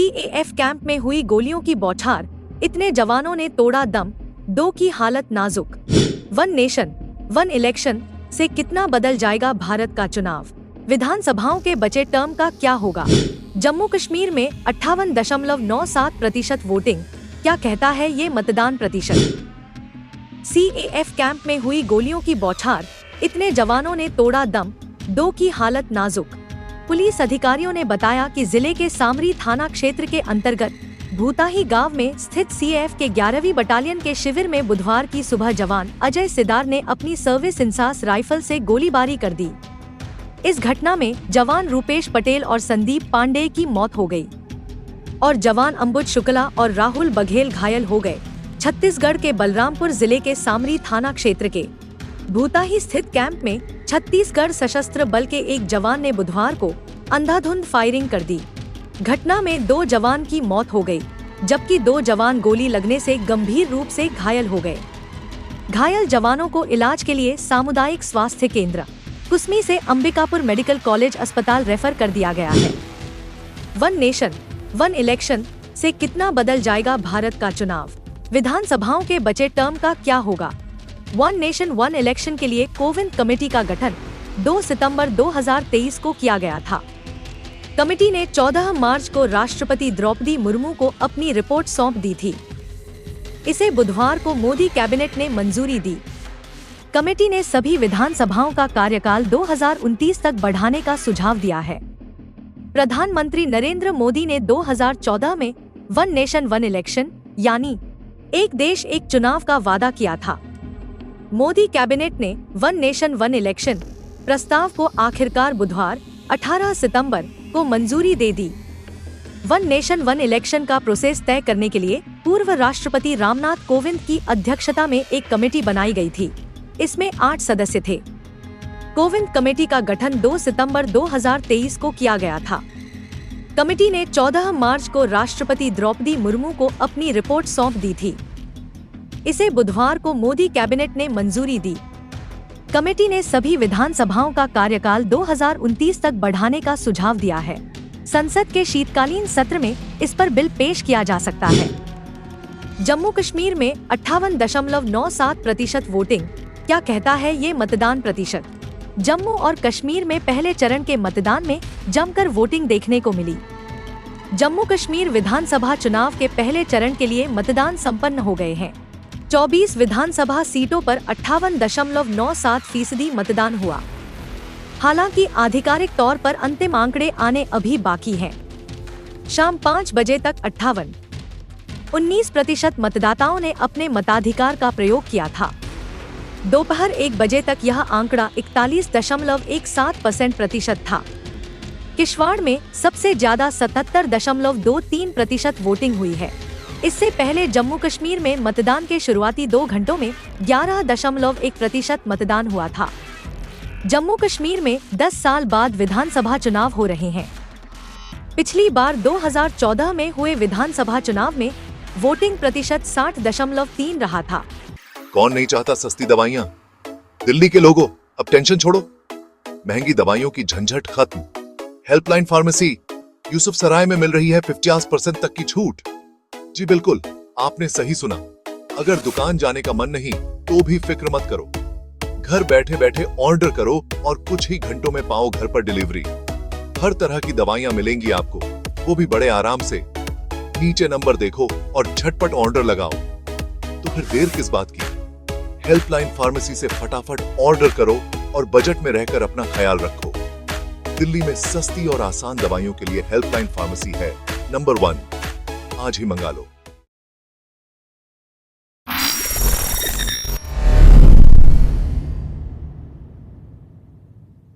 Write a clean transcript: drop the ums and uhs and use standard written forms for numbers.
CAF camp में हुई गोलियों की बौछार, इतने जवानों ने तोड़ा दम, 2 की हालत नाजुक। वन नेशन वन इलेक्शन से कितना बदल जाएगा भारत का चुनाव? विधानसभाओं के बचे टर्म का क्या होगा? जम्मू कश्मीर में 58.97% वोटिंग, क्या कहता है ये मतदान प्रतिशत? सीएएफ कैंप में हुई गोलियों की बौछार, इतने जवानों ने तोड़ा दम, 2 की हालत नाजुक। पुलिस अधिकारियों ने बताया कि जिले के सामरी थाना क्षेत्र के अंतर्गत भूताही गांव में स्थित सीएएफ के 11वीं बटालियन के शिविर में बुधवार की सुबह जवान अजय सिदार ने अपनी सर्विस इंसास राइफल से गोलीबारी कर दी। इस घटना में जवान रूपेश पटेल और संदीप पांडे की मौत हो गई और जवान अंबुज शुक्ला और राहुल बघेल घायल हो गए। छत्तीसगढ़ के बलरामपुर जिले के सामरी थाना क्षेत्र के भूताही स्थित कैंप में छत्तीसगढ़ सशस्त्र बल के एक जवान ने बुधवार को अंधाधुंध फायरिंग कर दी। घटना में 2 जवान की मौत हो गई, जबकि 2 जवान गोली लगने से गंभीर रूप से घायल हो गए। घायल जवानों को इलाज के लिए सामुदायिक स्वास्थ्य केंद्र कुसमी से अंबिकापुर मेडिकल कॉलेज अस्पताल रेफर कर दिया गया है। वन नेशन वन इलेक्शन से कितना बदल जाएगा भारत का चुनाव? विधानसभाओं के बचे टर्म का क्या होगा? वन नेशन वन इलेक्शन के लिए कोविंद कमेटी का गठन 2 सितंबर 2023 को किया गया था। कमेटी ने 14 मार्च को राष्ट्रपति द्रौपदी मुर्मू को अपनी रिपोर्ट सौंप दी थी। इसे बुधवार को मोदी कैबिनेट ने मंजूरी दी। कमेटी ने सभी विधानसभाओं का कार्यकाल 2029 तक बढ़ाने का सुझाव दिया है। प्रधानमंत्री नरेंद्र मोदी ने 2014 में वन नेशन वन इलेक्शन यानी एक देश एक चुनाव का वादा किया था। मोदी कैबिनेट ने वन नेशन वन इलेक्शन प्रस्ताव को आखिरकार बुधवार 18 सितंबर को मंजूरी दे दी। वन नेशन वन इलेक्शन का प्रोसेस तय करने के लिए पूर्व राष्ट्रपति रामनाथ कोविंद की अध्यक्षता में एक कमेटी बनाई गई थी। इसमें 8 सदस्य थे। कोविंद कमेटी का गठन 2 सितंबर 2023 को किया गया था। कमेटी ने 14 मार्च को राष्ट्रपति द्रौपदी मुर्मू को अपनी रिपोर्ट सौंप दी थी। इसे बुधवार को मोदी कैबिनेट ने मंजूरी दी। कमेटी ने सभी विधानसभाओं का कार्यकाल 2029 तक बढ़ाने का सुझाव दिया है। संसद के शीतकालीन सत्र में इस पर बिल पेश किया जा सकता है। जम्मू कश्मीर में 58.97% वोटिंग, क्या कहता है ये मतदान प्रतिशत? जम्मू और कश्मीर में पहले चरण के मतदान में जमकर वोटिंग देखने को मिली। जम्मू कश्मीर विधानसभा चुनाव के पहले चरण के लिए मतदान संपन्न हो गए हैं। 24 विधानसभा सीटों पर 58.97% मतदान हुआ। हालांकि आधिकारिक तौर पर अंतिम आंकड़े आने अभी बाकी हैं। शाम 5 बजे तक 19% मतदाताओं ने अपने मताधिकार का प्रयोग किया था। दोपहर 1 बजे तक यह आंकड़ा 41.17% था। किश्तवाड़ में सबसे ज्यादा 77.23% वोटिंग हुई है। इससे पहले जम्मू कश्मीर में मतदान के शुरुआती 2 घंटों में 11.1% मतदान हुआ था। जम्मू कश्मीर में 10 साल बाद विधानसभा चुनाव हो रहे हैं। पिछली बार 2014 में हुए विधानसभा चुनाव में वोटिंग प्रतिशत 60.3 रहा था। कौन नहीं चाहता सस्ती दवाइयाँ? दिल्ली के लोगों, अब टेंशन छोड़ो, महंगी दवाइयों की झंझट खत्म। हेल्पलाइन फार्मेसी यूसुफ सराय में मिल रही है 50% तक की छूट। जी बिल्कुल, आपने सही सुना। अगर दुकान जाने का मन नहीं तो भी फिक्र मत करो, घर बैठे बैठे ऑर्डर करो और कुछ ही घंटों में पाओ घर पर डिलीवरी। हर तरह की दवाइयाँ मिलेंगी आपको, वो भी बड़े आराम से। नीचे नंबर देखो और झटपट ऑर्डर लगाओ। तो फिर देर किस बात की? हेल्पलाइन फार्मेसी से फटाफट ऑर्डर करो और बजट में रहकर अपना ख्याल रखो। दिल्ली में सस्ती और आसान दवाइयों के लिए हेल्पलाइन फार्मेसी है नंबर 1। आज ही मंगा लो।